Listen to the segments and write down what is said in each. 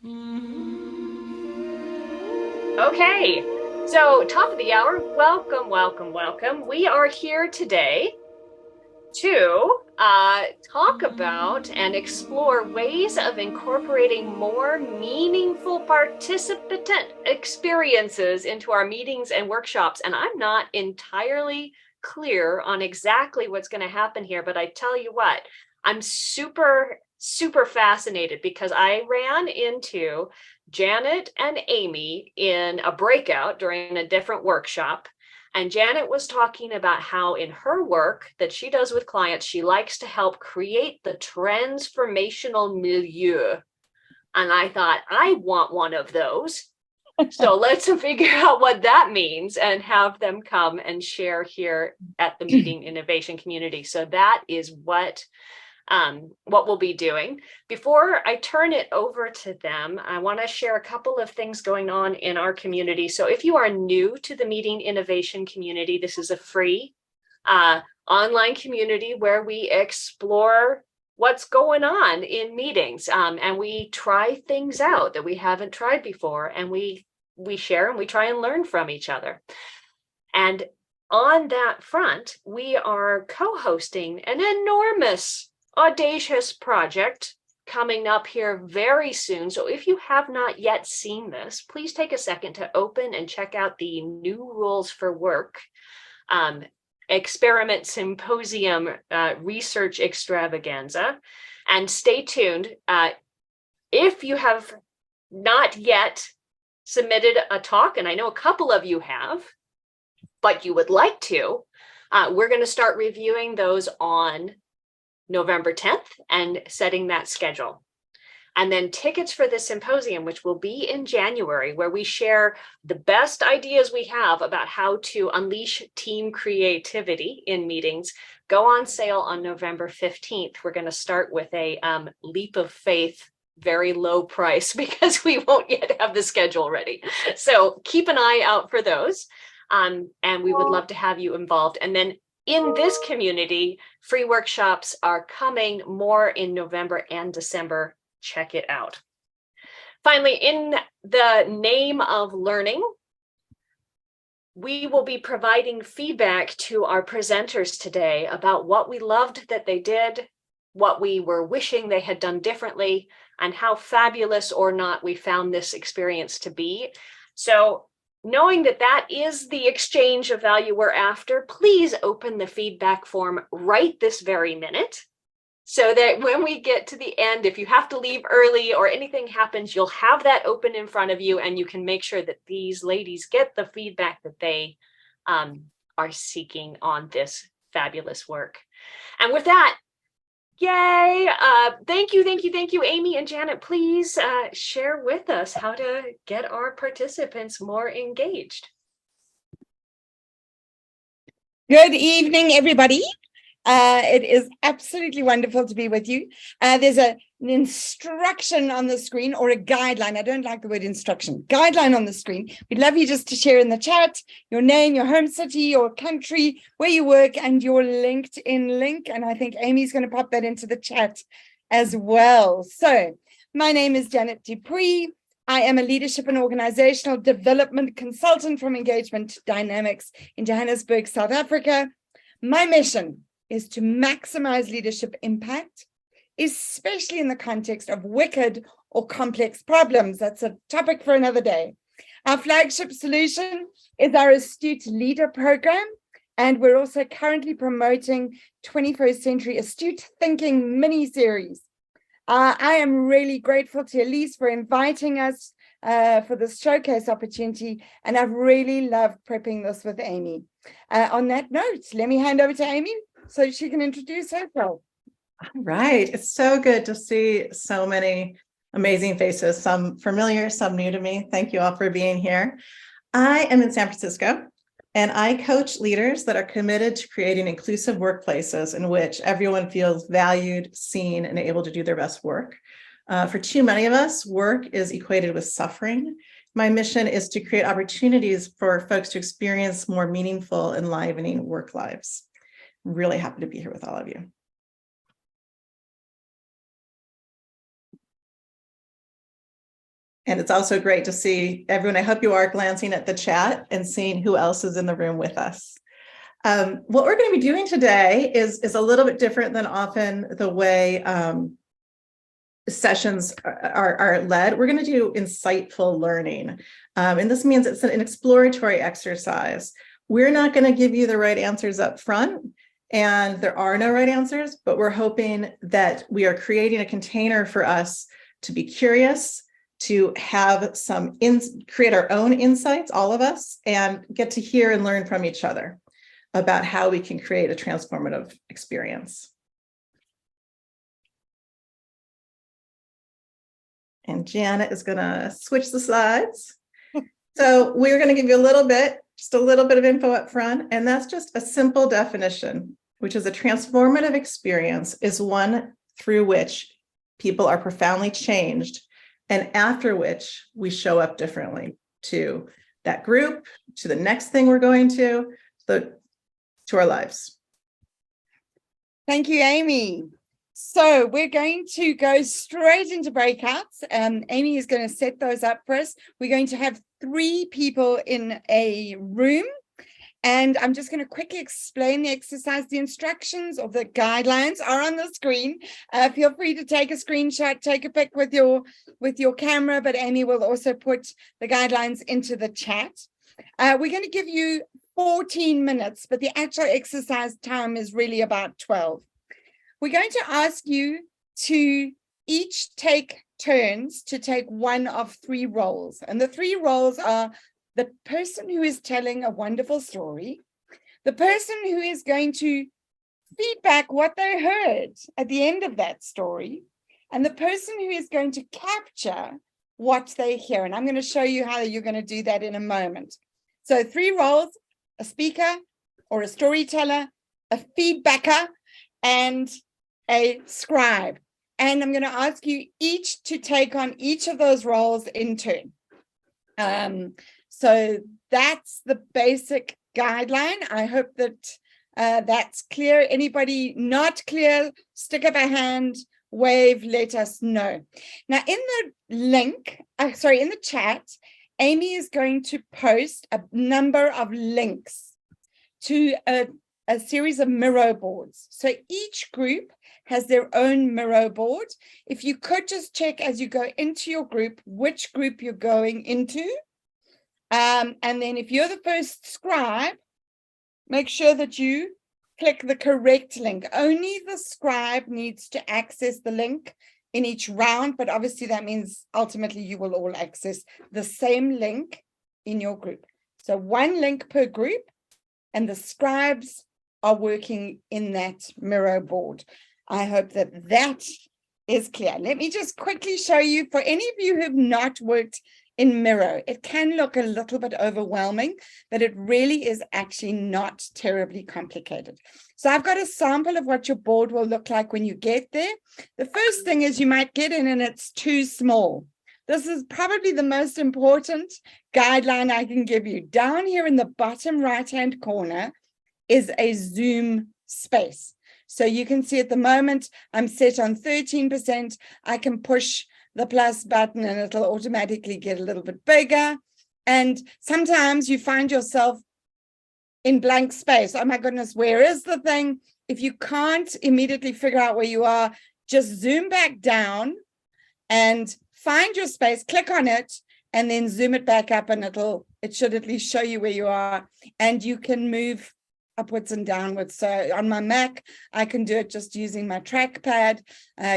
Okay, so top of the hour, welcome, welcome, welcome. We are here today to talk about and explore ways of incorporating more meaningful participant experiences into our meetings and workshops. And I'm not entirely clear on exactly what's going to happen here, but I tell you what, I'm super fascinated because I ran into Janet and Amy in a breakout during a different workshop. And Janet was talking about how in her work that she does with clients, she likes to help create the transformational milieu. And I thought, I want one of those. So let's figure out what that means and have them come and share here at the Meeting Innovation Community. So that is what we'll be doing. Before I turn it over to them, I want to share a couple of things going on in our community. So if you are new to the Meeting Innovation Community, this is a free online community where we explore what's going on in meetings, and we try things out that we haven't tried before, and we share and we try and learn from each other. And on that front, we are co-hosting an enormous audacious project coming up here very soon. So if you have not yet seen this, please take a second to open and check out the New Rules for Work Experiment Symposium Research Extravaganza. And stay tuned. If you have not yet submitted a talk, and I know a couple of you have, but you would like to, we're going to start reviewing those on November 10th and setting that schedule. And then tickets for the symposium, which will be in January, where we share the best ideas we have about how to unleash team creativity in meetings, go on sale on November 15th. We're going to start with a leap of faith, very low price, because we won't yet have the schedule ready. So keep an eye out for those. And we would love to have you involved. And then in this community, free workshops are coming more in November and December. Check it out. Finally, in the name of learning, we will be providing feedback to our presenters today about what we loved that they did, what we were wishing they had done differently, and how fabulous or not we found this experience to be. So knowing that that is the exchange of value we're after, please open the feedback form right this very minute so that when we get to the end, if you have to leave early or anything happens, you'll have that open in front of you and you can make sure that these ladies get the feedback that they are seeking on this fabulous work. And with that, yay! Thank you, Amy and Janet. Please share with us how to get our participants more engaged. Good evening, everybody. It is absolutely wonderful to be with you. There's an instruction on the screen, or a guideline. I don't like the word instruction. Guideline on the screen. We'd love you just to share in the chat your name, your home city, your country, where you work, and your LinkedIn link. And I think Amy's going to pop that into the chat as well. So my name is Janet Dupree. I am a leadership and organizational development consultant from Engagement Dynamics in Johannesburg, South Africa. My mission is to maximize leadership impact, especially in the context of wicked or complex problems. That's a topic for another day. Our flagship solution is our Astute Leader program, and we're also currently promoting 21st Century Astute Thinking mini-series. I am really grateful to Elise for inviting us for this showcase opportunity, and I've really loved prepping this with Amy. On that note, let me hand over to Amy so she can introduce herself. All right. It's so good to see so many amazing faces, some familiar, some new to me. Thank you all for being here. I am in San Francisco, and I coach leaders that are committed to creating inclusive workplaces in which everyone feels valued, seen, and able to do their best work. For too many of us, work is equated with suffering. My mission is to create opportunities for folks to experience more meaningful, enlivening work lives. I'm really happy to be here with all of you. And it's also great to see everyone. I hope you are glancing at the chat and seeing who else is in the room with us. What we're going to be doing today is a little bit different than often the way sessions are led. We're going to do insightful learning. And this means it's an exploratory exercise. We're not going to give you the right answers up front, and there are no right answers, but we're hoping that we are creating a container for us to be curious, to have create our own insights, all of us, and get to hear and learn from each other about how we can create a transformative experience. And Janet is going to switch the slides. So we're going to give you just a little bit of info up front, and that's just a simple definition, which is a transformative experience is one through which people are profoundly changed, and after which we show up differently to that group, to the next thing we're going to our lives. Thank you, Amy. So we're going to go straight into breakouts. Amy is going to set those up for us. We're going to have 3 people in a room. And I'm just going to quickly explain the exercise. The instructions or the guidelines are on the screen. Feel free to take a screenshot, take a pic with your camera, but Amy will also put the guidelines into the chat. We're going to give you 14 minutes, but the actual exercise time is really about 12. We're going to ask you to each take turns to take one of 3 roles. And the 3 roles are the person who is telling a wonderful story, the person who is going to feedback what they heard at the end of that story, and the person who is going to capture what they hear. And I'm going to show you how you're going to do that in a moment. So 3 roles: a speaker or a storyteller, a feedbacker, and a scribe. And I'm going to ask you each to take on each of those roles in turn. So that's the basic guideline. I hope that that's clear. Anybody not clear, stick up a hand, wave, let us know. Now in the link, in the chat, Amy is going to post a number of links to a series of Miro boards. So each group has their own Miro board. If you could just check as you go into your group, which group you're going into. And then if you're the first scribe, make sure that you click the correct link. Only the scribe needs to access the link in each round, but obviously that means ultimately you will all access the same link in your group. So 1 link per group, and the scribes are working in that Miro board. I hope that that is clear. Let me just quickly show you, for any of you who have not worked in Miro, it can look a little bit overwhelming, but it really is actually not terribly complicated. So I've got a sample of what your board will look like when you get there. The first thing is you might get in and it's too small. This is probably the most important guideline I can give you. Down here in the bottom right-hand corner is a Zoom space. So you can see at the moment, I'm set on 13%. I can push the plus button and it'll automatically get a little bit bigger. And sometimes you find yourself in blank space. Oh my goodness, where is the thing? If you can't immediately figure out where you are, just zoom back down and find your space, click on it, and then zoom it back up, and it should at least show you where you are. And you can move upwards and downwards. So on my Mac, I can do it just using my trackpad.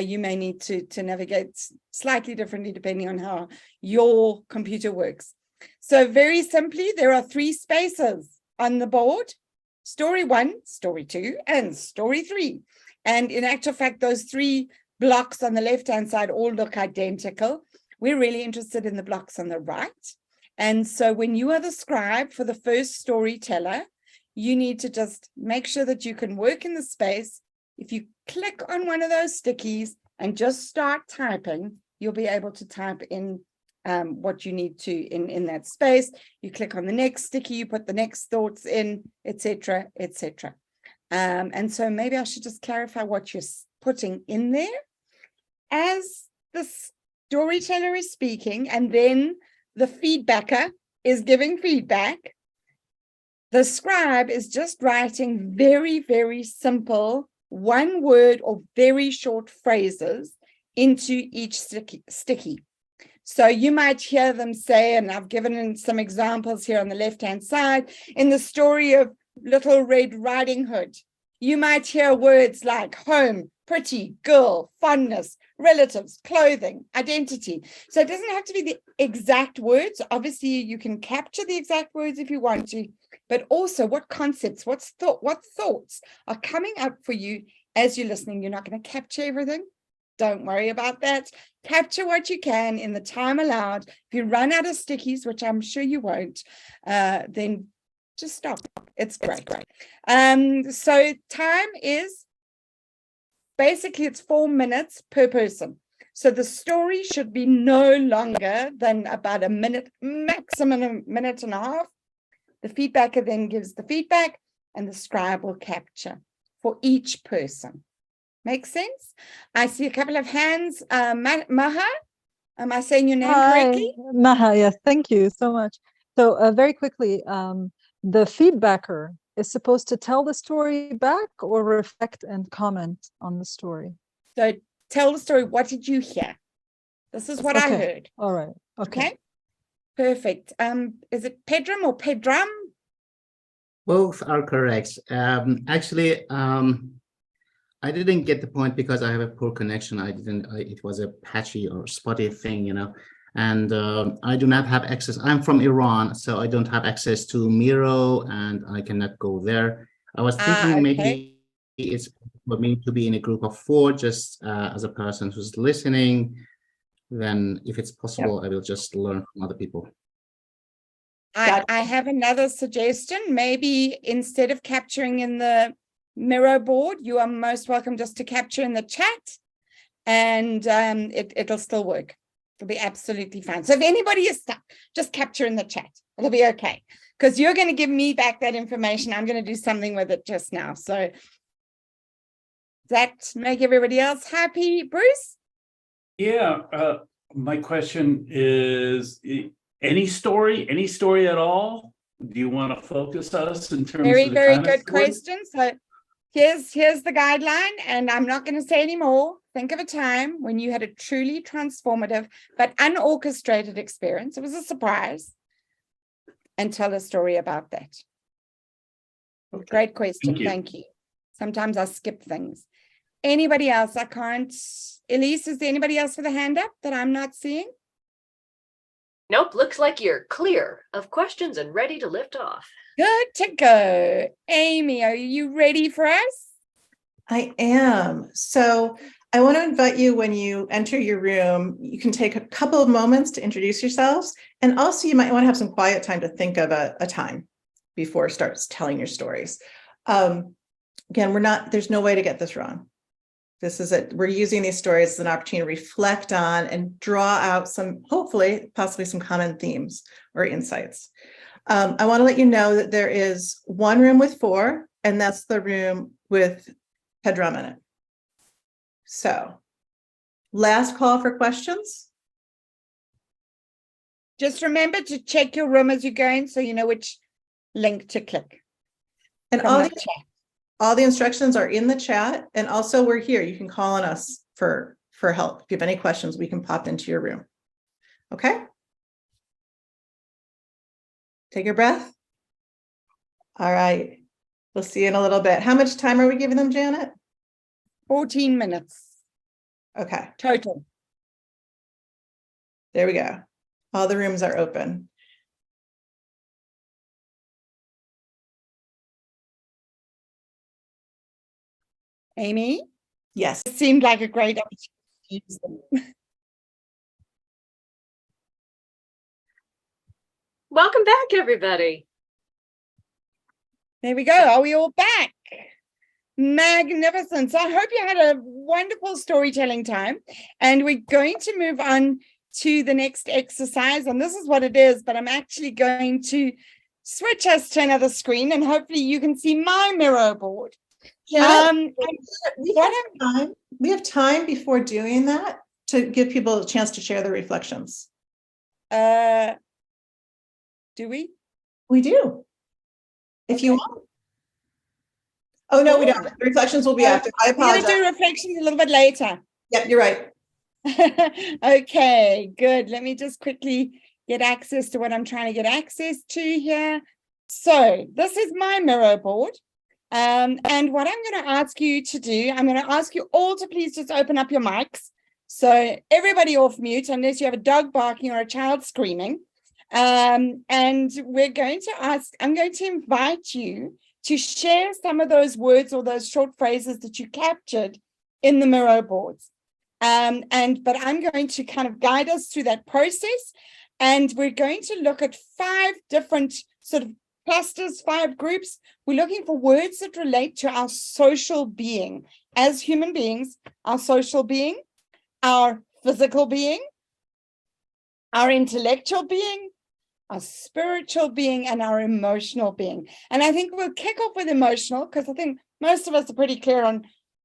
You may need to navigate slightly differently depending on how your computer works. So very simply, there are 3 spaces on the board: story 1, story 2, and story 3. And in actual fact, those 3 blocks on the left-hand side all look identical. We're really interested in the blocks on the right. And so when you are the scribe for the first storyteller, you need to just make sure that you can work in the space. If you click on one of those stickies and just start typing, you'll be able to type in what you need to in that space. You click on the next sticky, you put the next thoughts in, etc., etc. And so maybe I should just clarify what you're putting in there. As the storyteller is speaking and then the feedbacker is giving feedback, the scribe is just writing very, very simple one word or very short phrases into each sticky. So you might hear them say, and I've given some examples here on the left-hand side, in the story of Little Red Riding Hood, you might hear words like home, pretty, girl, fondness, relatives, clothing, identity. So it doesn't have to be the exact words. Obviously, you can capture the exact words if you want to, but also what concepts, what thoughts are coming up for you as you're listening. You're not going to capture everything. Don't worry about that. Capture what you can in the time allowed. If you run out of stickies, which I'm sure you won't, then just stop. It's great. So time is basically it's 4 minutes per person. So the story should be no longer than about a minute, maximum a minute and a half. The feedbacker then gives the feedback and the scribe will capture for each person. Make sense? I see a couple of hands. Maha, am I saying your name correctly? Maha, yes, thank you so much. So very quickly, the feedbacker is supposed to tell the story back or reflect and comment on the story? So tell the story. What did you hear? This is what I heard. All right. Okay. Perfect. Is it Pedram or Pedram? Both are correct. Actually, I didn't get the point because I have a poor connection. It was a patchy or spotty thing, and I do not have access. I'm from Iran, so I don't have access to Miro and I cannot go there. I was thinking maybe it's for me to be in a group of 4, just as a person who's listening. Then if it's possible, I will just learn from other people. I have another suggestion. Maybe instead of capturing in the Miro board, you are most welcome just to capture in the chat, and it'll still work. It'll be absolutely fine. So if anybody is stuck, just capture in the chat. It'll be okay, because you're going to give me back that information. I'm going to do something with it just now. So does that make everybody else happy, Bruce? Yeah, my question is, any story at all? Do you want to focus us in terms Very, of the very kind of good story? question. So here's the guideline, and I'm not going to say any more. Think of a time when you had a truly transformative but unorchestrated experience. It was a surprise, and tell a story about that. Okay. Great question. Thank you. Sometimes I skip things. Anybody else? I can't. Elise, is there anybody else with a hand up that I'm not seeing? Nope, looks like you're clear of questions and ready to lift off. Good to go. Amy, are you ready for us? I am. So I want to invite you, when you enter your room, you can take a couple of moments to introduce yourselves. And also you might want to have some quiet time to think of a time before it starts telling your stories. Again, there's no way to get this wrong. This is it. We're using these stories as an opportunity to reflect on and draw out some, hopefully, possibly some common themes or insights. I want to let you know that there is one room with 4, and that's the room with Pedram in it. So, last call for questions. Just remember to check your room as you're going so you know which link to click. And all the instructions are in the chat. And also we're here. You can call on us for help. If you have any questions, we can pop into your room. Okay? Take your breath. All right. We'll see you in a little bit. How much time are we giving them, Janet? 14 minutes. Okay. Total. There we go. All the rooms are open. Amy? Yes. It seemed like a great opportunity. Welcome back, everybody. There we go. Are we all back? Magnificent. So I hope you had a wonderful storytelling time. And we're going to move on to the next exercise. And this is what it is, but I'm actually going to switch us to another screen, and hopefully you can see my Miro board. Yeah, we have time before doing that to give people a chance to share their reflections. Do we? We do. If you want. Oh, no, we don't. The reflections will be after. I We're going apologize. to do reflections a little bit later. Yep, you're right. Okay, good. Let me just quickly get access to what I'm trying to get access to here. So this is my Miro board. And what I'm going to ask you to do, I'm going to ask you all to please just open up your mics. So everybody off mute, unless you have a dog barking or a child screaming. And we're going to I'm going to invite you to share some of those words or those short phrases that you captured in the Miro boards. But I'm going to kind of guide us through that process. And we're going to look at 5 different sort of clusters, 5 groups. We're looking for words that relate to our social being as human beings, our social being, our physical being, our intellectual being, our spiritual being, and our emotional being. And I think we'll kick off with emotional, because I think most of us are pretty clear on,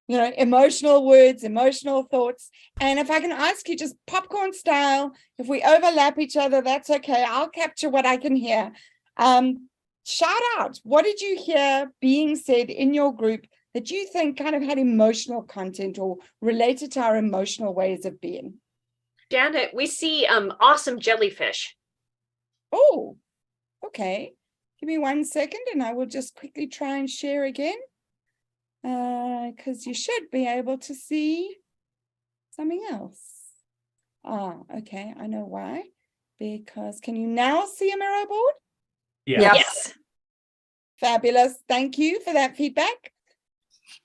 emotional words, emotional thoughts. And if I can ask you just popcorn style, if we overlap each other, that's okay. I'll capture what I can hear. Shout out, what did you hear being said in your group that you think kind of had emotional content or related to our emotional ways of being? Janet, we see awesome jellyfish. Oh, okay. Give me 1 second and I will just quickly try and share again. Because you should be able to see something else. Okay, I know why. Because can you now see a Miro board? Yes. Fabulous. Thank you for that feedback.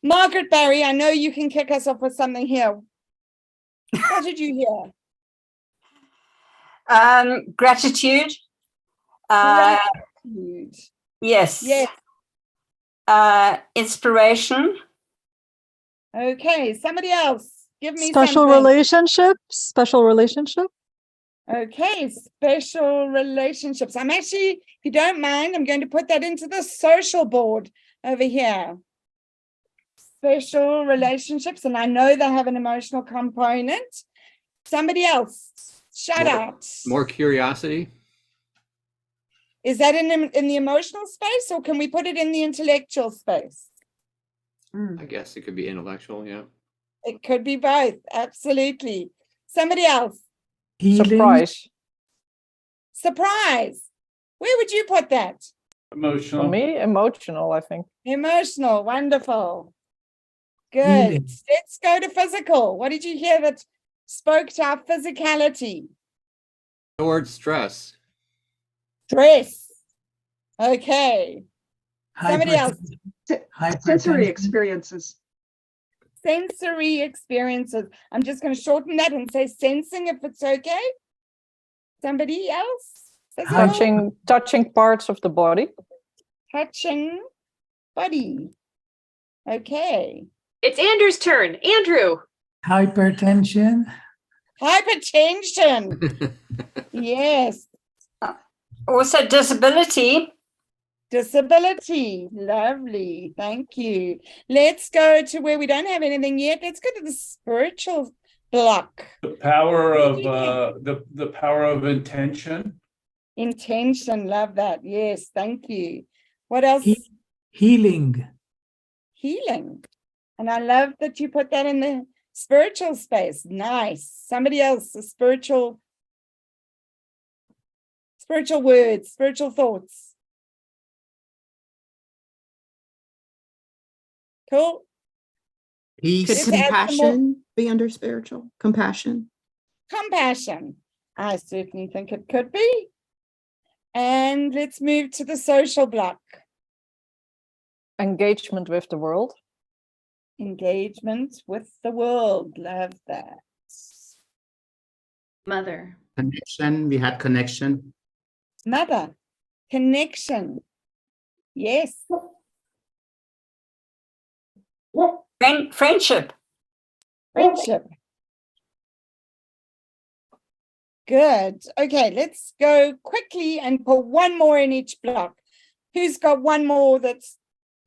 Margaret Barry, I know you can kick us off with something here. What did you hear? Gratitude. Gratitude. Yes. Yes. Inspiration. Okay, somebody else. Give me Special something. relationship. Special relationship. Okay, special relationships. I'm actually, if you don't mind, I'm going to put that into the social board over here. Special relationships, and I know they have an emotional component. Somebody else, shout out. More curiosity. Is that in the emotional space, or can we put it in the intellectual space? I guess it could be intellectual, yeah. It could be both, absolutely. Somebody else. Surprise. Surprise. Where would you put that? Emotional. For me, emotional, I think. Emotional, wonderful. Good. Healing. Let's go to physical. What did you hear that spoke to our physicality? The word stress. Stress. Okay. Somebody else. Sensory experiences. Sensory experiences. I'm just going to shorten that and say sensing if it's okay. Somebody else? Physical? Touching parts of the body. Touching body. Okay. It's Andrew's turn. Andrew. Hypertension. Hypertension. Yes. Also disability. Disability. Lovely. Thank you. Let's go to where we don't have anything yet. Let's go to the spiritual block. The power of the power of intention. Intention. Love that. Yes. Thank you. What else? Healing. Healing. And I love that you put that in the spiritual space. Nice. Somebody else, the spiritual words, spiritual thoughts. Cool. Peace, Let's add some more. compassion, be under spiritual, compassion. Compassion. I certainly think it could be. And let's move to the social block. Engagement with the world. Engagement with the world. Love that. Mother. Connection. We had connection. Mother. Connection. Yes. Friendship. Friendship. Good. Okay, let's go quickly and put one more in each block. Who's got one more that's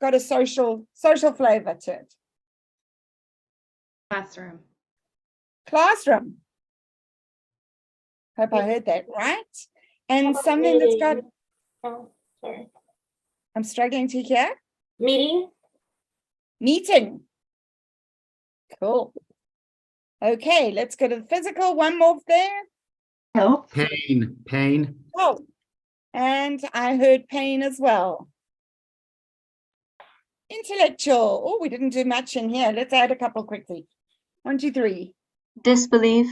got a social flavor to it? Classroom. Classroom. Hope I heard that right. And something that's got, Oh, sorry. I'm struggling to hear. Meeting. Meeting. Cool. Okay, let's go to the physical. One more there. Health. Pain. Oh, and I heard pain as well. Intellectual. Oh, we didn't do much in here. Let's add a couple quickly. 1, 2, 3. Disbelief.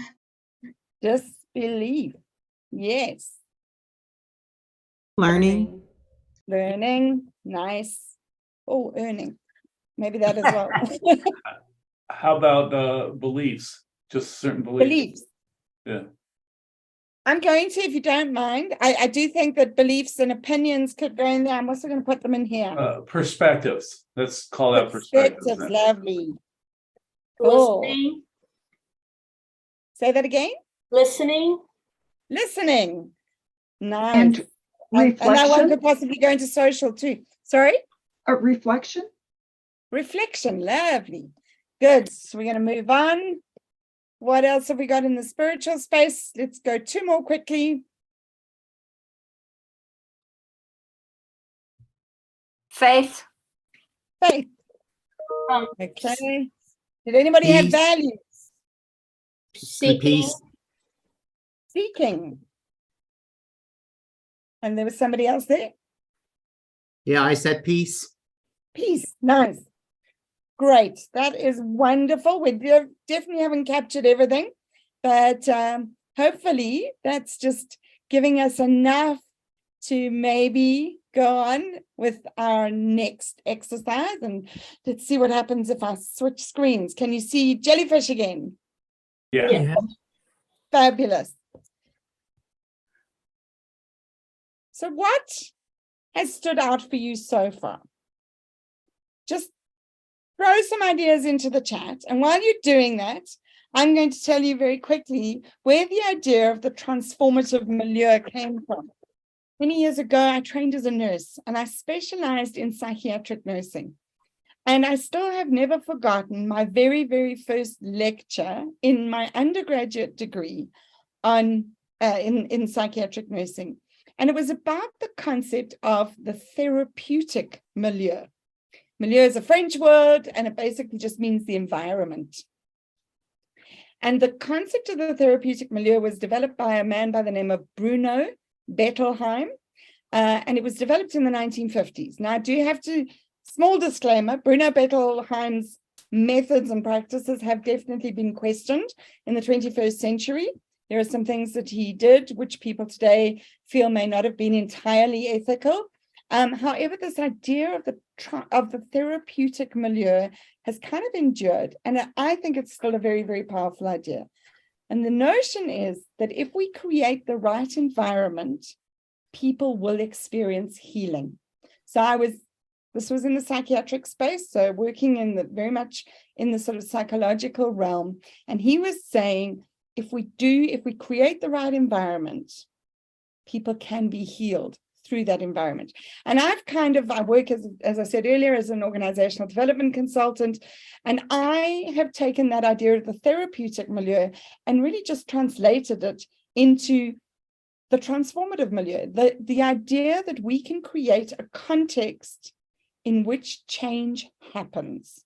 Disbelief. Yes. Learning. Learning. Nice. Oh, earning. Maybe that as well. How about beliefs? Just certain beliefs. Beliefs. Yeah. I'm going to, if you don't mind, I do think that beliefs and opinions could go in there. I'm also going to put them in here. Perspectives. Let's call that perspectives. Perspectives, lovely. Cool. Listening. Say that again. Listening. Listening. Nice. And And that one reflection. could possibly go into social too. Sorry? Reflection. Reflection. Lovely. Good. So we're going to move on. What else have we got in the spiritual space? Let's go 2 more quickly. Faith. Faith. Okay. Did anybody have Peace. values? Seeking. Peace. Seeking. And there was somebody else there. Yeah, I said peace. Peace. Nice. Great. That is wonderful. We definitely haven't captured everything, but hopefully that's just giving us enough to maybe go on with our next exercise. And let's see what happens if I switch screens. Can you see jellyfish again? Yeah. Yeah. Fabulous. So what has stood out for you so far? Just throw some ideas into the chat. And while you're doing that, I'm going to tell you very quickly where the idea of the transformative milieu came from. Many years ago, I trained as a nurse and I specialized in psychiatric nursing. And I still have never forgotten my very, very first lecture in my undergraduate degree on in psychiatric nursing. And it was about the concept of the therapeutic milieu. Milieu is a French word, and it basically just means the environment. And the concept of the therapeutic milieu was developed by a man by the name of Bruno Bettelheim, and it was developed in the 1950s. Now, I do have to, small disclaimer, Bruno Bettelheim's methods and practices have definitely been questioned in the 21st century. There are some things that he did which people today feel may not have been entirely ethical. However, this idea of the therapeutic milieu has kind of endured, and I think it's still a very, very powerful idea. And the notion is that if we create the right environment, people will experience healing. So this was in the psychiatric space, so working in very much in the sort of psychological realm. And he was saying, if we create the right environment, people can be healed through that environment. And I work as I said earlier, as an organizational development consultant, and I have taken that idea of the therapeutic milieu and really just translated it into the transformative milieu, the idea that we can create a context in which change happens,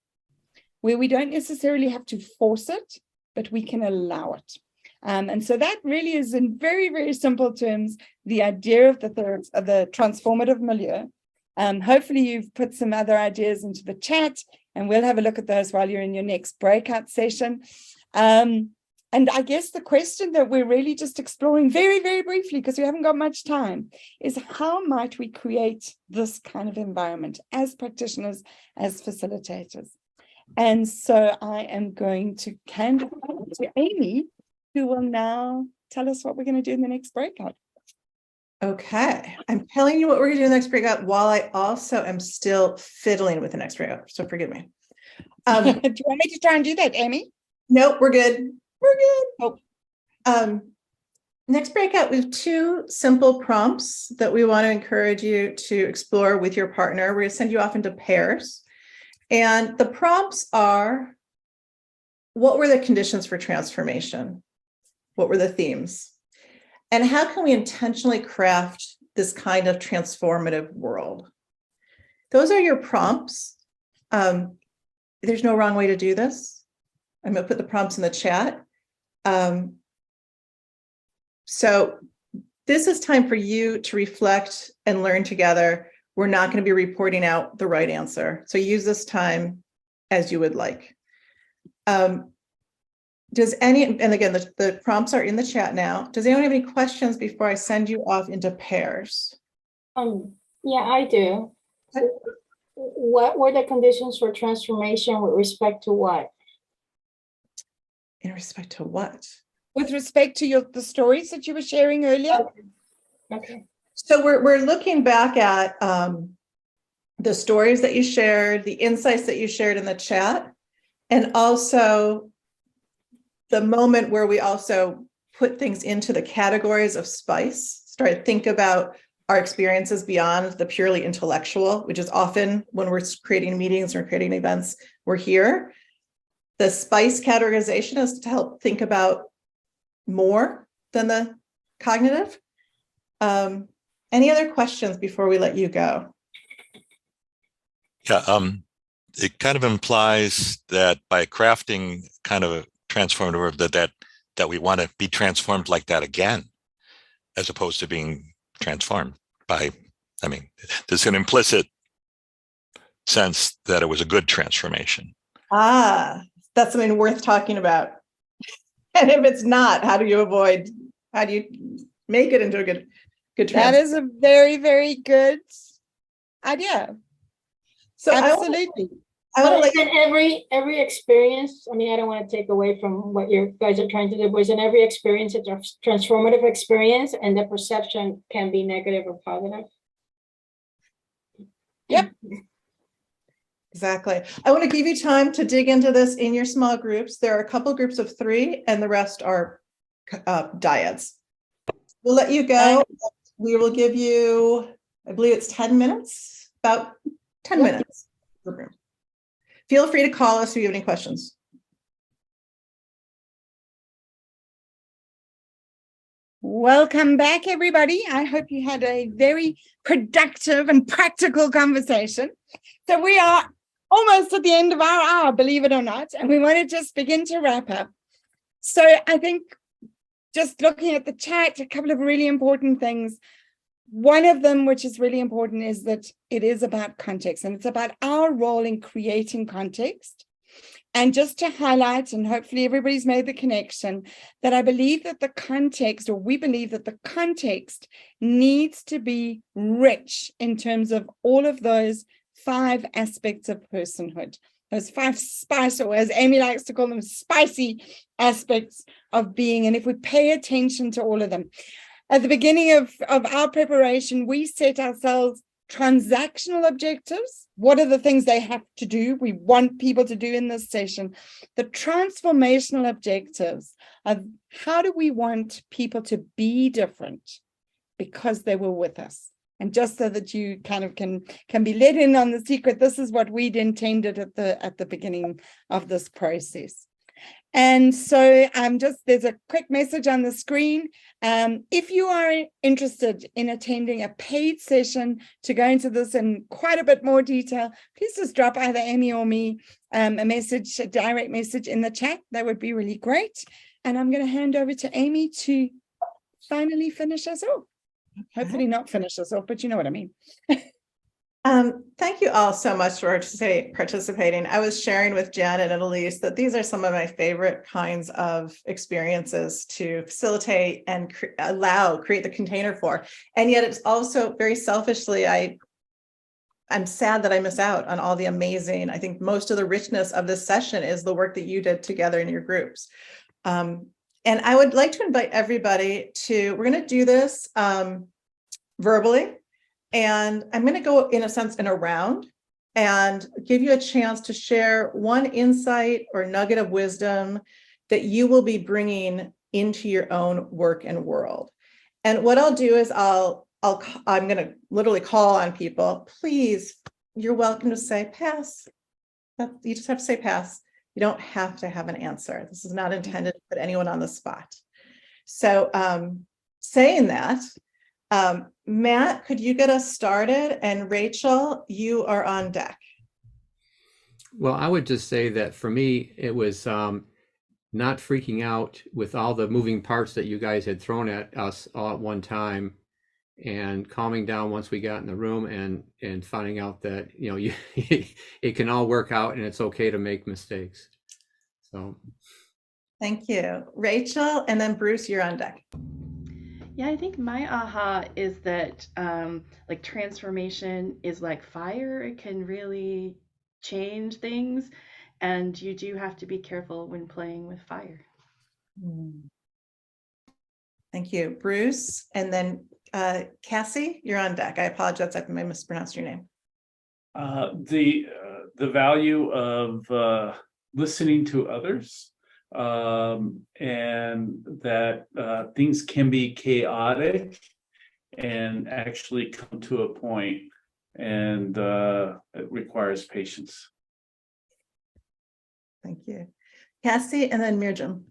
where we don't necessarily have to force it, but we can allow it. And so that really is, in very, very simple terms, the idea of the transformative milieu. Hopefully you've put some other ideas into the chat, and we'll have a look at those while you're in your next breakout session. And I guess the question that we're really just exploring very, very briefly, because we haven't got much time, is how might we create this kind of environment as practitioners, as facilitators? And so I am going to hand it over to Amy, who will now tell us what we're going to do in the next breakout. Okay, I'm telling you what we're going to do in the next breakout while I also am still fiddling with the next breakout, so forgive me. Do you want me to try and do that, Amy? Nope, we're good. We're good. Oh. Next breakout, we have 2 simple prompts that we want to encourage you to explore with your partner. We're going to send you off into pairs. And the prompts are, what were the conditions for transformation? What were the themes? And how can we intentionally craft this kind of transformative world? Those are your prompts. There's no wrong way to do this. I'm going to put the prompts in the chat. So this is time for you to reflect and learn together. We're not going to be reporting out the right answer. So use this time as you would like. Does any, and again, the prompts are in the chat now. Does anyone have any questions before I send you off into pairs? Yeah, I do. What were the conditions for transformation with respect to what? In respect to what? With respect to the stories that you were sharing earlier. Okay. So we're looking back at the stories that you shared, the insights that you shared in the chat, and also the moment where we also put things into the categories of SPICE, start to think about our experiences beyond the purely intellectual, which is often when we're creating meetings or creating events, we're here. The SPICE categorization is to help think about more than the cognitive. Any other questions before we let you go? Yeah, it kind of implies that by crafting kind of a transformative that we want to be transformed like that again, as opposed to being transformed by, I mean, there's an implicit sense that it was a good transformation. Ah, that's something worth talking about. And if it's not, how do you make it into a good That is a very, very good idea. So absolutely. Every experience, I mean, I don't want to take away from what you guys are trying to do, but isn't every experience it's a transformative experience, and the perception can be negative or positive? Yep. Exactly. I want to give you time to dig into this in your small groups. There are a couple groups of 3, and the rest are dyads. We'll let you go. We will give you, I believe it's 10 minutes, about 10 minutes per group. Feel free to call us if you have any questions. Welcome back, everybody. I hope you had a very productive and practical conversation. So we are almost at the end of our hour, believe it or not, and we want to just begin to wrap up. So I think just looking at the chat, a couple of really important things. One of them, which is really important, is that it is about context, and it's about our role in creating context. And just to highlight, and hopefully everybody's made the connection, that I believe that the context, or we believe that the context needs to be rich in terms of all of those 5 aspects of personhood, those 5 spice, or as Amy likes to call them, spicy aspects of being. And if we pay attention to all of them, at the beginning of our preparation, we set ourselves transactional objectives. What are the things they have to do? We want people to do in this session. The transformational objectives of how do we want people to be different because they were with us. And just so that you kind of can be let in on the secret, this is what we'd intended at the beginning of this process. And so there's a quick message on the screen. If you are interested in attending a paid session to go into this in quite a bit more detail, please just drop either Amy or me a direct message in the chat. That would be really great. And I'm going to hand over to Amy to finally finish us off. Okay. Hopefully not finish us off, but you know what I mean. Thank you all so much for participating. I was sharing with Janet and Elise that these are some of my favorite kinds of experiences to facilitate and create the container for. And yet it's also very selfishly, I'm sad that I miss out on all the amazing, I think most of the richness of this session is the work that you did together in your groups. And I would like to invite everybody we're going to do this verbally. And I'm going to go, in a sense, in a round and give you a chance to share one insight or nugget of wisdom that you will be bringing into your own work and world. And what I'll do is I'm going to literally call on people. Please, you're welcome to say pass. You just have to say pass. You don't have to have an answer. This is not intended to put anyone on the spot. So saying that, Matt, could you get us started? And Rachel, you are on deck. Well, I would just say that for me, it was not freaking out with all the moving parts that you guys had thrown at us all at one time, and calming down once we got in the room and finding out that, you know, it can all work out and it's okay to make mistakes. So Thank you. Rachel, and then Bruce, you're on deck. Yeah, I think my aha is that like transformation is like fire. It can really change things, and you do have to be careful when playing with fire. Thank you, Bruce. And then Cassie, you're on deck. I apologize if I mispronounced your name. The value of listening to others, and that things can be chaotic and actually come to a point, and it requires patience. Thank you. Cassie, and then Mirjam.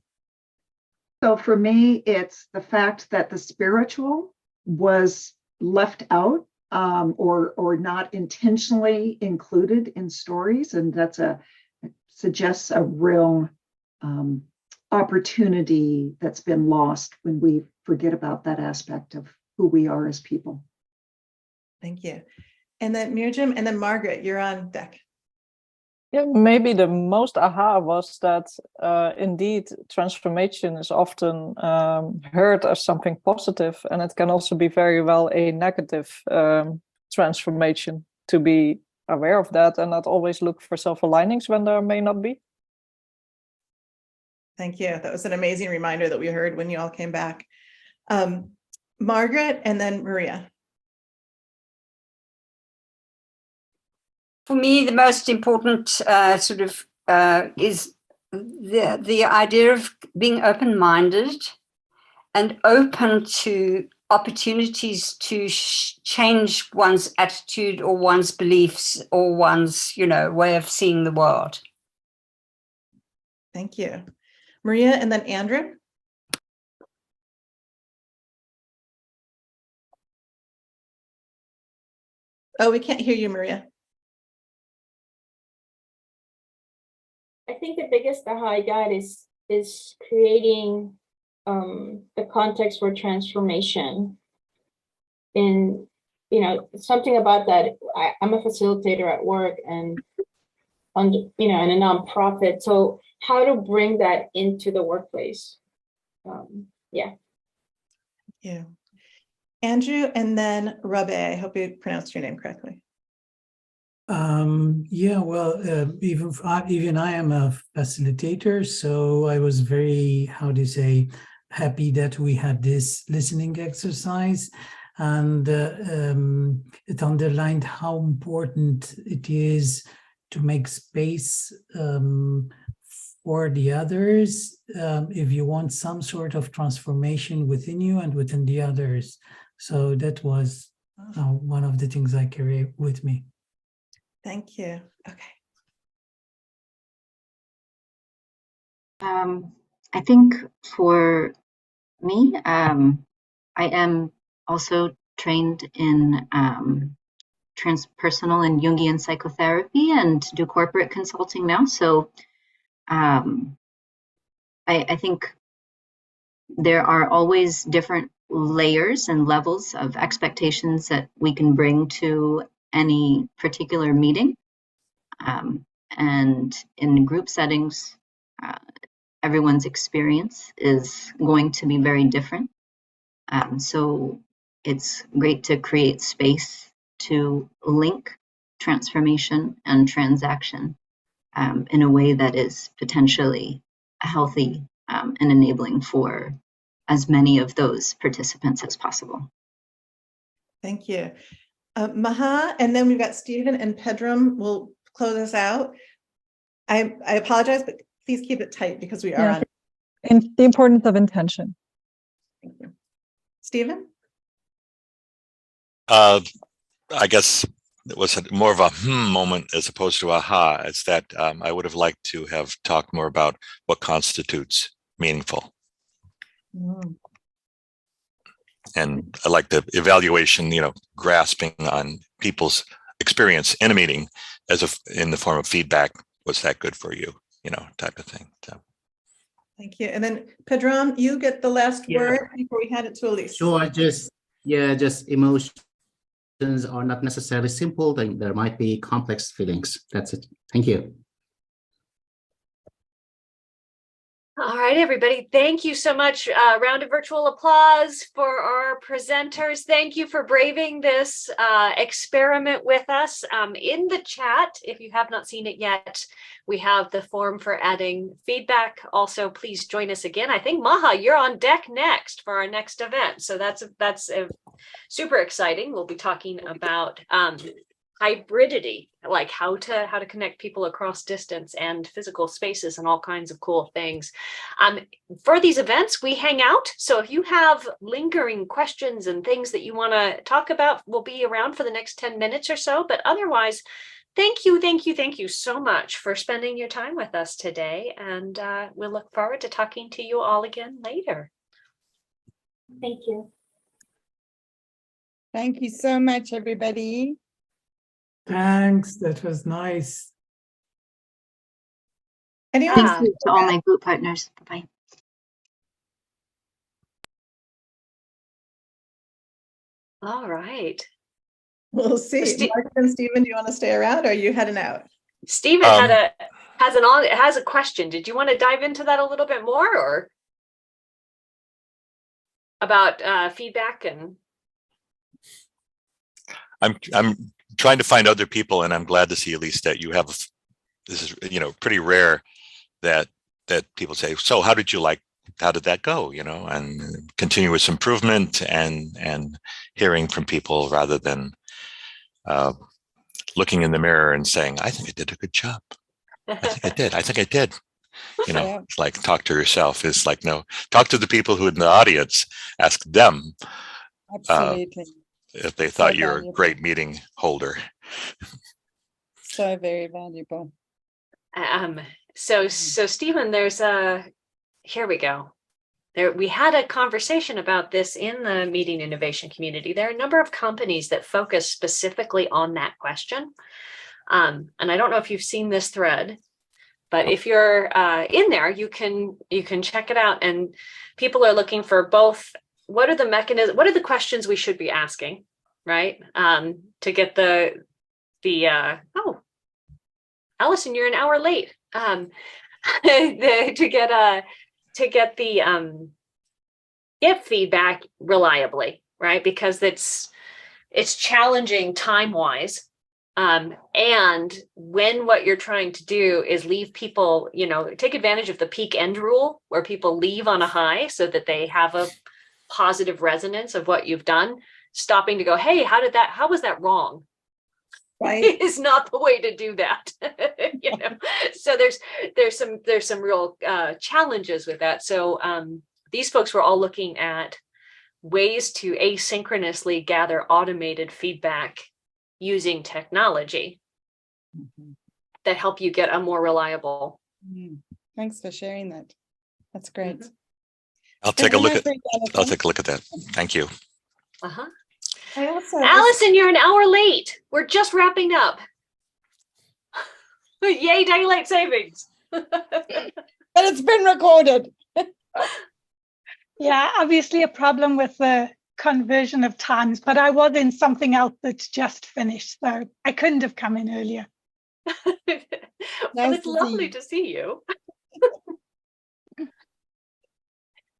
So for me, it's the fact that the spiritual was left out, or not intentionally included in stories, and suggests a real opportunity that's been lost when we forget about that aspect of who we are as people. Thank you. And then Mirjam, and then Margaret, you're on deck. Yeah, maybe the most aha was that indeed transformation is often heard as something positive, and it can also be very well a negative transformation. To be aware of that and not always look for self-alignings when there may not be. Thank you. That was an amazing reminder that we heard when you all came back. Margaret, and then Maria. For me, the most important is the idea of being open-minded and open to opportunities to change one's attitude or one's beliefs or one's, way of seeing the world. Thank you. Maria, and then Andrew. Oh, we can't hear you, Maria. I think the biggest aha I got is creating the context for transformation. And something about that. I'm a facilitator at work and in a nonprofit. So how to bring that into the workplace? Yeah. Thank you, Andrew, and then Rabe. I hope you pronounced your name correctly. Yeah, well, even I am a facilitator, so I was very, happy that we had this listening exercise, and it underlined how important it is to make space for the others if you want some sort of transformation within you and within the others. So that was one of the things I carry with me. Thank you. Okay. I think for me, I am also trained in transpersonal and Jungian psychotherapy and do corporate consulting now. So I think there are always different layers and levels of expectations that we can bring to any particular meeting. And in group settings, everyone's experience is going to be very different. So it's great to create space to link transformation and transaction in a way that is potentially healthy and enabling for as many of those participants as possible. Thank you. Maha, and then we've got Stephen and Pedram will close us out. I apologize, but please keep it tight because we are on. And the importance of intention. Thank you. Stephen? I guess it was more of a moment as opposed to aha. It's that I would have liked to have talked more about what constitutes meaningful. And I like the evaluation, grasping on people's experience in a meeting in the form of feedback. Was that good for you? Type of thing. So. Thank you. And then Pedram, you get the last word before we hand it to Elise. Sure, just emotions are not necessarily simple. There might be complex feelings. That's it. Thank you. All right, everybody. Thank you so much. Round of virtual applause for our presenters. Thank you for braving this experiment with us. In the chat, if you have not seen it yet, we have the form for adding feedback. Also, please join us again. I think, Maha, you're on deck next for our next event. So that's super exciting. We'll be talking about hybridity, like how to connect people across distance and physical spaces and all kinds of cool things. For these events, we hang out. So if you have lingering questions and things that you want to talk about, we'll be around for the next 10 minutes or so. But otherwise, thank you so much for spending your time with us today. And we'll look forward to talking to you all again later. Thank you. Thank you so much, everybody. Thanks. That was nice. Anyone? Thank you to all my group partners. Bye-bye. All right. We'll see. Mark and Stephen, do you want to stay around or are you heading out? Stephen has a question. Did you want to dive into that a little bit more, or about feedback? And I'm trying to find other people, and I'm glad to see, Elise, that you have. This is pretty rare that people say, so how did that go? And continuous improvement and hearing from people rather than looking in the mirror and saying, I think I did a good job. I think I did. It's like talk to yourself. It's like, no, talk to the people who are in the audience, ask them. Absolutely. If they thought you're a great meeting holder. So very valuable. So Stephen, here we go. We had a conversation about this in the meeting innovation community. There are a number of companies that focus specifically on that question. And I don't know if you've seen this thread, but if you're in there, you can check it out. And people are looking for both. What are the mechanisms? What are the questions we should be asking, right? To get the Allison, you're an hour late. Get feedback reliably, right? Because it's challenging time-wise. And when what you're trying to do is leave people, take advantage of the peak end rule, where people leave on a high so that they have a positive resonance of what you've done, stopping to go, hey, how was that wrong? Right. Is not the way to do that. So there's some real challenges with that. So these folks were all looking at ways to asynchronously gather automated feedback using technology that help you get a more reliable. Thanks for sharing that. That's great. I'll take a look at that. Thank you. Allison, you're an hour late. We're just wrapping up. Yay, daylight savings. But it's been recorded. Yeah, obviously a problem with the conversion of times, but I was in something else that's just finished, so I couldn't have come in earlier. Well, it's lovely to see you.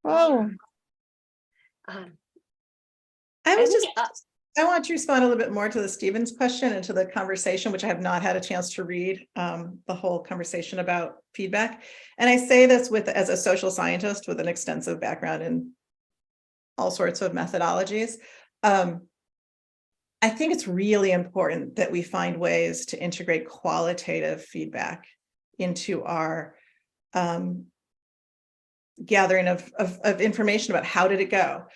Oh. I want to respond a little bit more to the Stevens question and to the conversation, which I have not had a chance to read the whole conversation about feedback. And I say this as a social scientist with an extensive background in all sorts of methodologies. I think it's really important that we find ways to integrate qualitative feedback into our gathering of information about how did it go.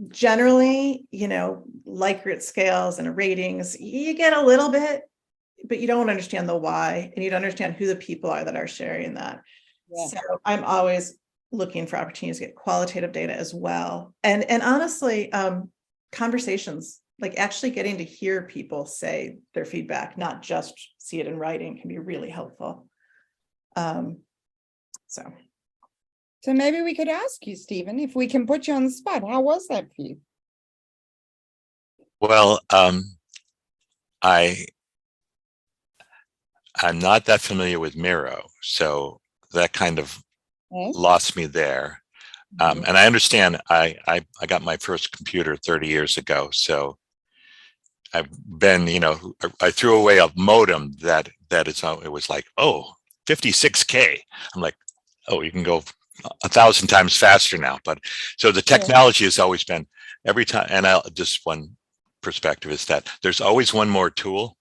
Generally, Likert scales and ratings, you get a little bit, but you don't understand the why, and you don't understand who the people are that are sharing that. Yeah. So I'm always looking for opportunities to get qualitative data as well. And honestly, conversations, like actually getting to hear people say their feedback, not just see it in writing, can be really helpful. So maybe we could ask you, Stephen, if we can put you on the spot. How was that for you? Well, I'm not that familiar with Miro, so that kind of lost me there. And I understand I got my first computer 30 years ago, so I've been, I threw away a modem that it was like, oh, 56K. I'm like, oh, you can go 1,000 times faster now. But so the technology has always been every time, and just one perspective is that there's always one more tool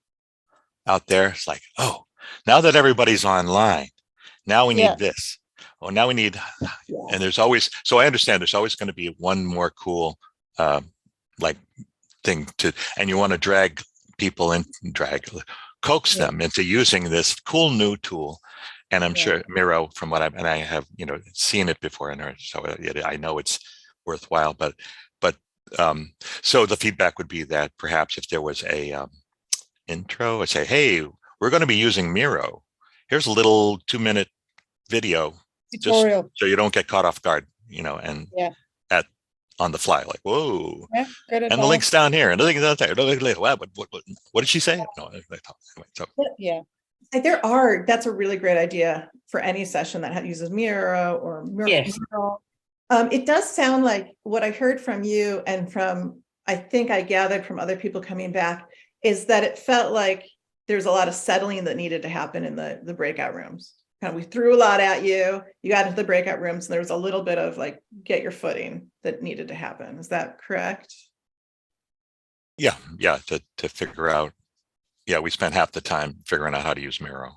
out there. It's like, oh, now that everybody's online, now we need this. Oh, now we need, and there's always, so I understand there's always going to be one more cool, like thing to, and you want to drag people in, coax them into using this cool new tool. And I'm sure Miro, from what I have, seen it before, and so I know it's worthwhile. But so the feedback would be that perhaps if there was a intro, I'd say, hey, we're going to be using Miro. Here's a little 2-minute video, tutorial, just so you don't get caught off guard, and on the fly, like, whoa, and the link's down here, and the link's down there. What did she say? No, so. Yeah. That's a really great idea for any session that uses Miro or Miro. It does sound like what I heard from you and I think I gathered from other people coming back is that it felt like there's a lot of settling that needed to happen in the breakout rooms. We threw a lot at you, you got into the breakout rooms, and there was a little bit of like, get your footing that needed to happen. Is that correct? Yeah, to figure out. Yeah, we spent half the time figuring out how to use Miro.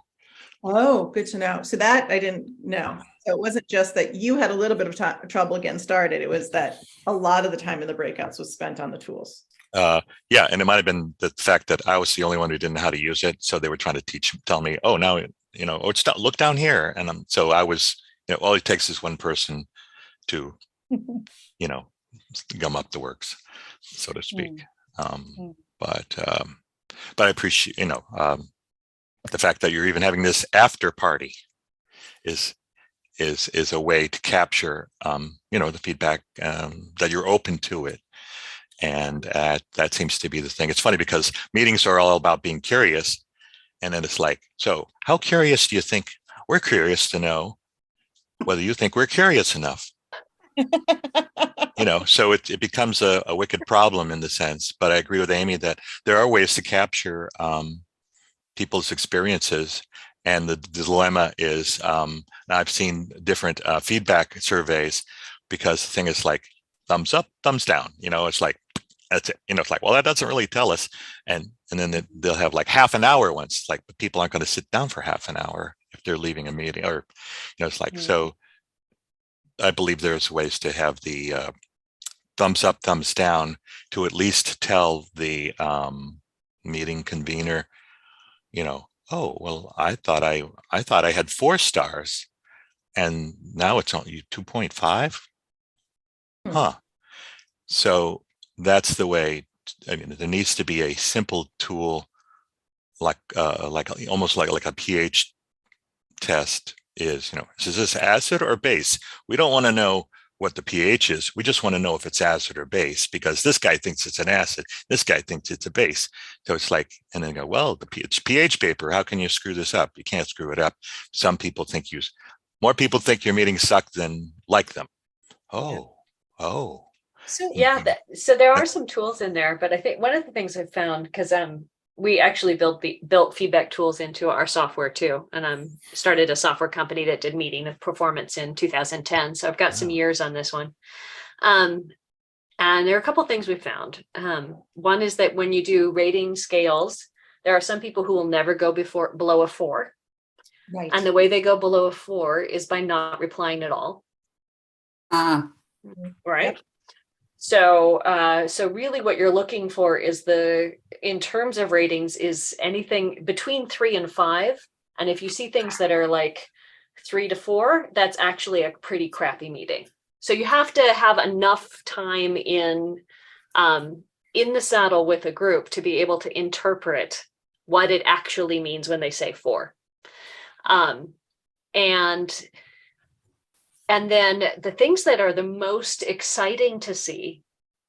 Oh, good to know. So that I didn't know. So it wasn't just that you had a little bit of trouble getting started. It was that a lot of the time in the breakouts was spent on the tools. Yeah, and it might have been the fact that I was the only one who didn't know how to use it. So they were trying to tell me, oh, now, look down here. And so I was, all it takes is one person to, gum up the works, so to speak. But I appreciate, the fact that you're even having this after party is a way to capture, the feedback, that you're open to it. And that seems to be the thing. It's funny because meetings are all about being curious. And then it's like, so how curious do you think? We're curious to know whether you think we're curious enough. So it becomes a wicked problem in the sense, but I agree with Amy that there are ways to capture people's experiences. And the dilemma is, I've seen different feedback surveys, because the thing is like thumbs up, thumbs down, it's like, that's it. It's like, well, that doesn't really tell us. And then they'll have like half an hour once, like, but people aren't going to sit down for half an hour if they're leaving a meeting, or, it's like, so I believe there's ways to have the thumbs up, thumbs down to at least tell the meeting convener, oh, well, I thought I had 4 stars and now it's only 2.5. Huh. So that's the way. I mean, there needs to be a simple tool, like almost like a pH test is, is this acid or base? We don't want to know what the pH is. We just want to know if it's acid or base, because this guy thinks it's an acid. This guy thinks it's a base. So it's like, and then go, well, it's pH paper. How can you screw this up? You can't screw it up. Some people think more people think your meetings suck than like them. Oh. So so there are some tools in there, but I think one of the things I've found, because we actually built feedback tools into our software too, and started a software company that did meeting performance in 2010. So I've got some years on this one, and there are a couple of things we found. One is that when you do rating scales, there are some people who will never go below a 4, right? And the way they go below a 4 is by not replying at all. Right. Yep. So really what you're looking for is in terms of ratings, is anything between 3 and 5. And if you see things that are like 3 to 4, that's actually a pretty crappy meeting. So you have to have enough time in the saddle with a group to be able to interpret what it actually means when they say 4. And then the things that are the most exciting to see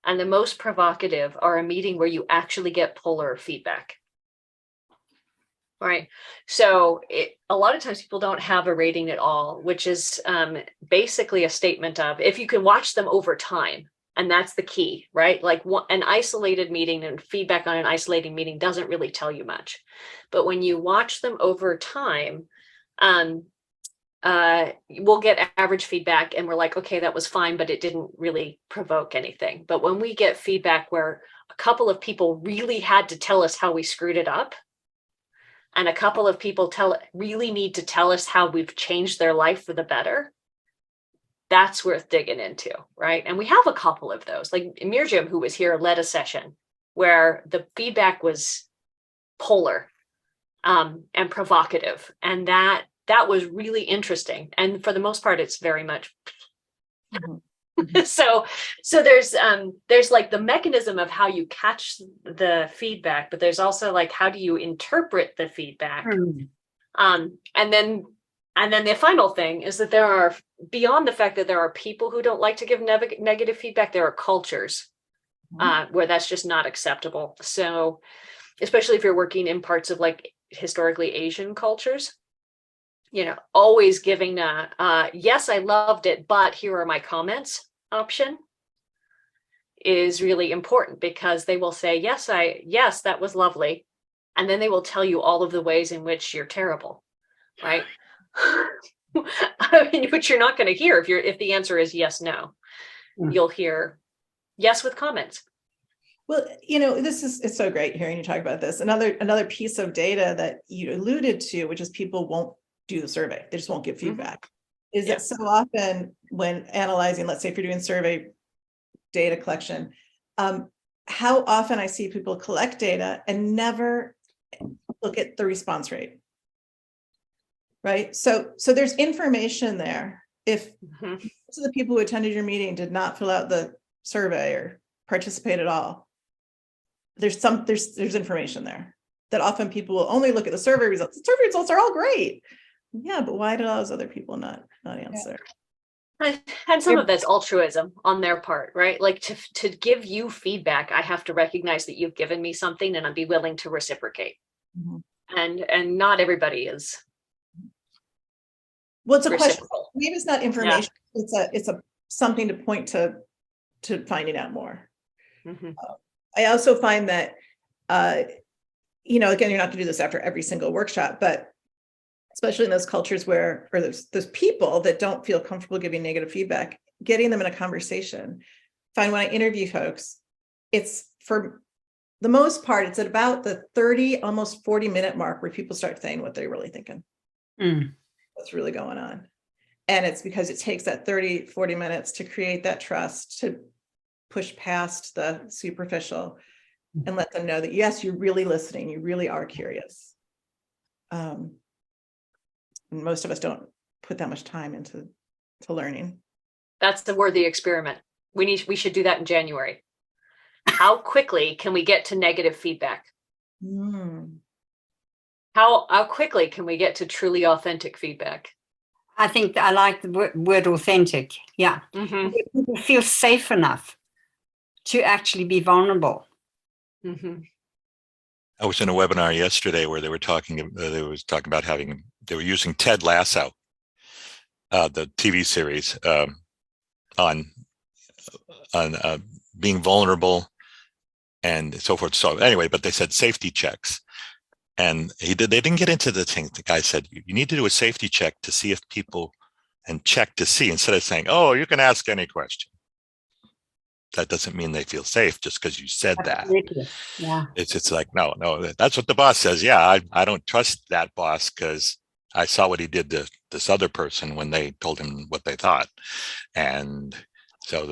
and the most provocative are a meeting where you actually get polar feedback. Right. So a lot of times people don't have a rating at all, which is basically a statement of if you can watch them over time. And that's the key, right? Like an isolated meeting and feedback on an isolating meeting doesn't really tell you much. But when you watch them over time, we'll get average feedback and we're like, okay, that was fine, but it didn't really provoke anything. But when we get feedback where a couple of people really had to tell us how we screwed it up, and a couple of people really need to tell us how we've changed their life for the better, that's worth digging into, right? And we have a couple of those. Like Mirjam, who was here, led a session where the feedback was polar and provocative. And that was really interesting. And for the most part, it's very much so there's like the mechanism of how you catch the feedback, but there's also like how do you interpret the feedback. And then the final thing is that there are, beyond the fact that there are people who don't like to give negative feedback, there are cultures where that's just not acceptable. So especially if you're working in parts of like historically Asian cultures, always giving yes, I loved it, but here are my comments option is really important, because they will say, yes, that was lovely. And then they will tell you all of the ways in which you're terrible, right? I mean, which you're not going to hear if the answer is yes, no. You'll hear yes with comments. Well, it's so great hearing you talk about this. Another piece of data that you alluded to, which is people won't do the survey. They just won't give feedback. Is that so often when analyzing, let's say if you're doing survey data collection, how often I see people collect data and never look at the response rate, right? So there's information there. If most of the people who attended your meeting did not fill out the survey or participate at all, there's information there that often people will only look at the survey results. The survey results are all great. Yeah, but why did all those other people not answer? And some of that's altruism on their part, right? Like to give you feedback, I have to recognize that you've given me something and I'd be willing to reciprocate. And not everybody is. Well, it's a question. Maybe it's not information. Yeah. It's a something to point to finding out more. I also find that again, you're not going to do this after every single workshop, but especially in those cultures where those people that don't feel comfortable giving negative feedback, getting them in a conversation. Find when I interview folks, it's for the most part, it's at about the 30, almost 40-minute mark where people start saying what they're really thinking. What's really going on. And it's because it takes that 30, 40 minutes to create that trust, to push past the superficial and let them know that, yes, you're really listening. You really are curious. Most of us don't put that much time into learning. That's the worthy experiment. We should do that in January. How quickly can we get to negative feedback? How quickly can we get to truly authentic feedback? I think I like the word authentic. Yeah. People feel safe enough to actually be vulnerable. I was in a webinar yesterday where they were talking about they were using Ted Lasso, the TV series, on being vulnerable and so forth. So anyway, but they said safety checks, and they didn't get into the thing. The guy said, you need to do a safety check to see if people, and check to see, instead of saying, oh, you can ask any question. That doesn't mean they feel safe just because you said that. Yeah. It's like, no, that's what the boss says. Yeah, I don't trust that boss because I saw what he did to this other person when they told him what they thought. And so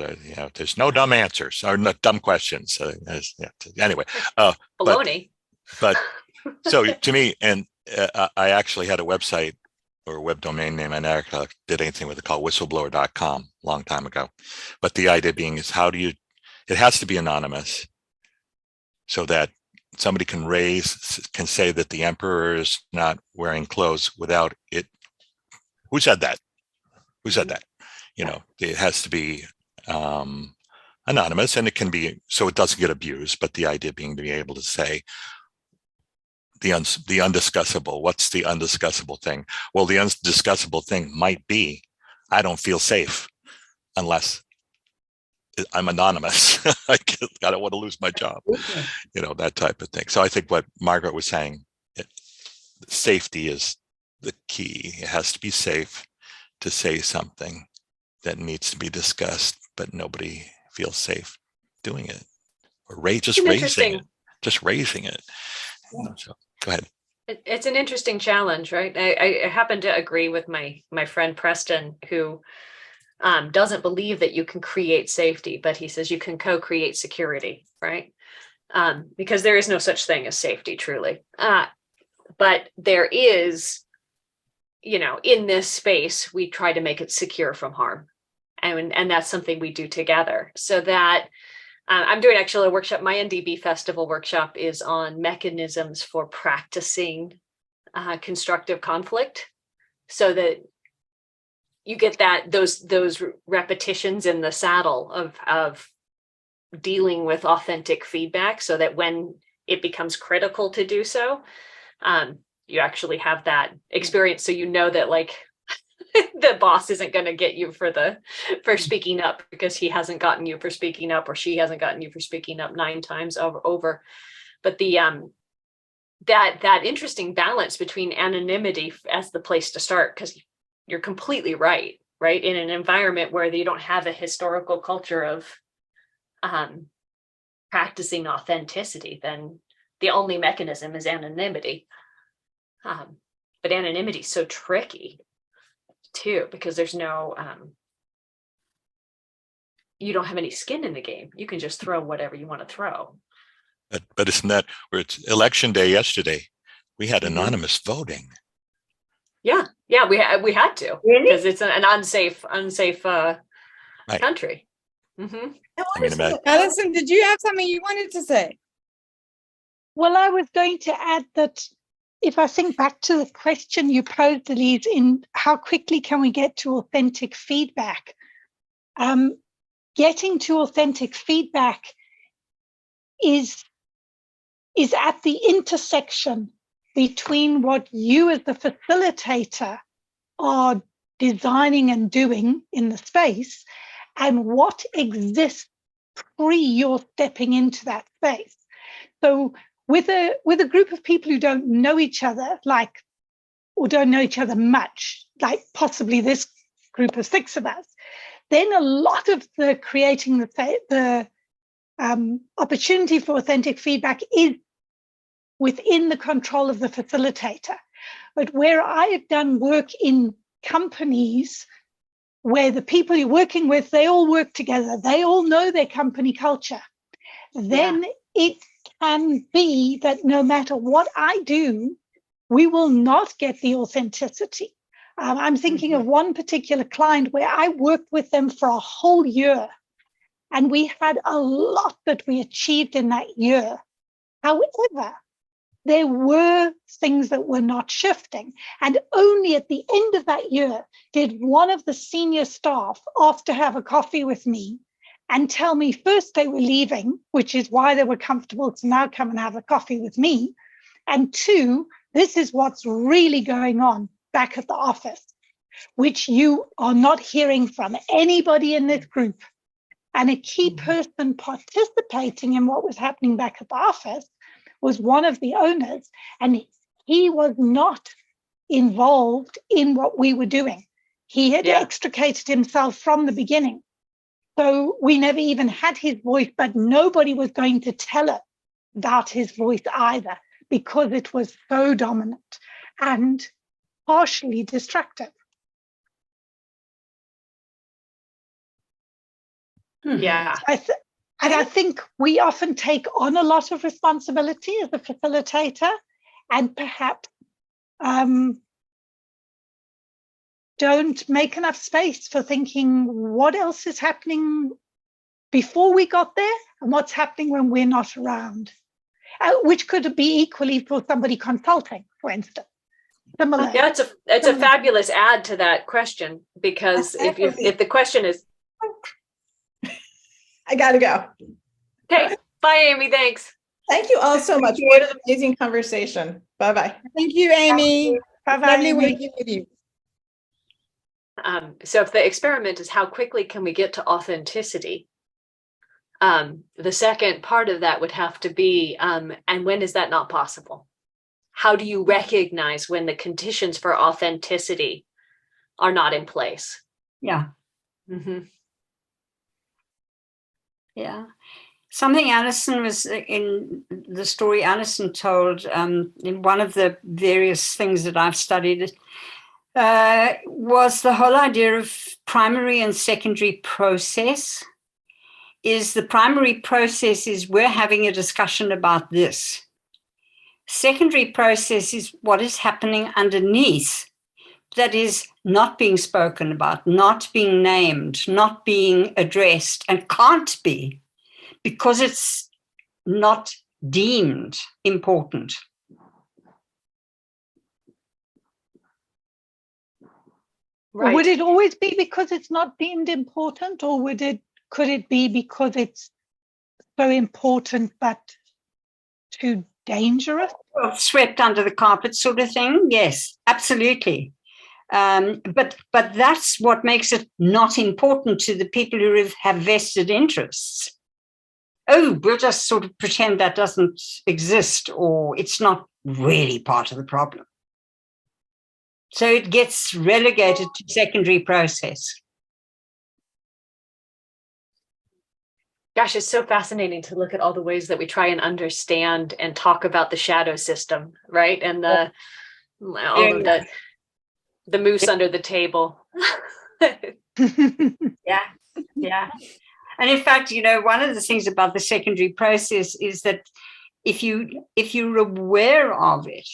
there's no dumb answers or no dumb questions. Anyway, baloney. But so to me, and I actually had a website or web domain name in America did anything with it called whistleblower.com a long time ago. But the idea being is it has to be anonymous so that somebody can say that the emperor is not wearing clothes without it. Who said that? Who said that? It has to be anonymous, and it can be so it doesn't get abused. But the idea being to be able to say the undiscussable. What's the undiscussable thing? Well, the undiscussable thing might be, I don't feel safe unless I'm anonymous. I don't want to lose my job, that type of thing. So I think what Margaret was saying, safety is the key. It has to be safe to say something that needs to be discussed, but nobody feels safe doing it, or just raising it. So go ahead. It's an interesting challenge, right? I happen to agree with my friend Preston, who doesn't believe that you can create safety, but he says you can co-create security, right? Because there is no such thing as safety, truly. But there is, in this space, we try to make it secure from harm. And that's something we do together. So that I'm doing actually a workshop. My NDB Festival workshop is on mechanisms for practicing constructive conflict, so that you get those repetitions in the saddle of dealing with authentic feedback, so that when it becomes critical to do so, you actually have that experience. So that like the boss isn't going to get you for speaking up because he hasn't gotten you for speaking up, or she hasn't gotten you for speaking up 9 times over. But the that interesting balance between anonymity as the place to start, because you're completely right in an environment where you don't have a historical culture of practicing authenticity, then the only mechanism is anonymity. But anonymity is so tricky too, because there's no you don't have any skin in the game. You can just throw whatever you want to throw. But isn't that where it's election day yesterday? We had anonymous voting. Yeah, we had to, because it's an unsafe country. Mm-hmm. Alison, did you have something you wanted to say? Well, I was going to add that if I think back to the question you posed, Elise, in how quickly can we get to authentic feedback? Getting to authentic feedback is at the intersection between what you as the facilitator are designing and doing in the space and what exists pre you're stepping into that space. So with a group of people who don't know each other, or don't know each other much, like possibly this group of 6 of us, then a lot of the creating the opportunity for authentic feedback is within the control of the facilitator. But where I have done work in companies where the people you're working with, they all work together, they all know their company culture, then it can be that no matter what I do, we will not get the authenticity. I'm thinking of one particular client where I worked with them for a whole year, and we had a lot that we achieved in that year. However, there were things that were not shifting. And only at the end of that year did one of the senior staff ask to have a coffee with me and tell me first they were leaving, which is why they were comfortable to now come and have a coffee with me. And 2, this is what's really going on back at the office, which you are not hearing from anybody in this group. And a key person participating in what was happening back at the office was one of the owners, and he was not involved in what we were doing. He had extricated himself from the beginning. So we never even had his voice, but nobody was going to tell us about his voice either, because it was so dominant and partially destructive. Yeah. I think we often take on a lot of responsibility as a facilitator, and perhaps don't make enough space for thinking what else is happening before we got there and what's happening when we're not around, which could be equally for somebody consulting, for instance. Similar. Yeah, it's a fabulous add to that question, because if the question is, I gotta go. okay, bye, Amy. Thanks. Thank you all so much. What an amazing conversation. Bye-bye. Thank you, Amy. Bye-bye, Lovely Amy. working with you. So if the experiment is how quickly can we get to authenticity, the second part of that would have to be, and when is that not possible? How do you recognize when the conditions for authenticity are not in place? Yeah. Mm-hmm. Yeah. Something Alison was in the story Alison told, in one of the various things that I've studied, was the whole idea of primary and secondary process. Is the primary process is we're having a discussion about this. Secondary process is what is happening underneath that is not being spoken about, not being named, not being addressed, and can't be because it's not deemed important. Right. Would it always be because it's not deemed important, or could it be because it's so important but too dangerous? Well, swept under the carpet sort of thing. Yes, absolutely. But that's what makes it not important to the people who have vested interests. Oh, we'll just sort of pretend that doesn't exist, or it's not really part of the problem. So it gets relegated to secondary process. Gosh, it's so fascinating to look at all the ways that we try and understand and talk about the shadow system, right? And all of the moose under the table. Yeah. And in fact, one of the things about the secondary process is that if you're aware of it,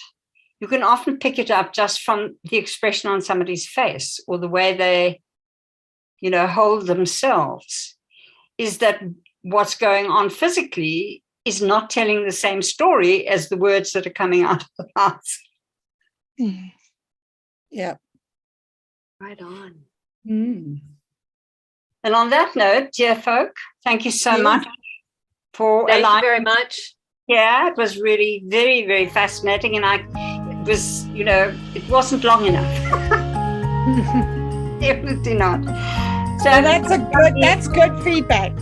you can often pick it up just from the expression on somebody's face or the way they, hold themselves, is that what's going on physically is not telling the same story as the words that are coming out of the mouth. Yeah. Right on. And on that note, dear folk, thank you so much for Thank you very much. Yeah, it was really very, very fascinating, and it wasn't long enough. Definitely not. So that's good feedback.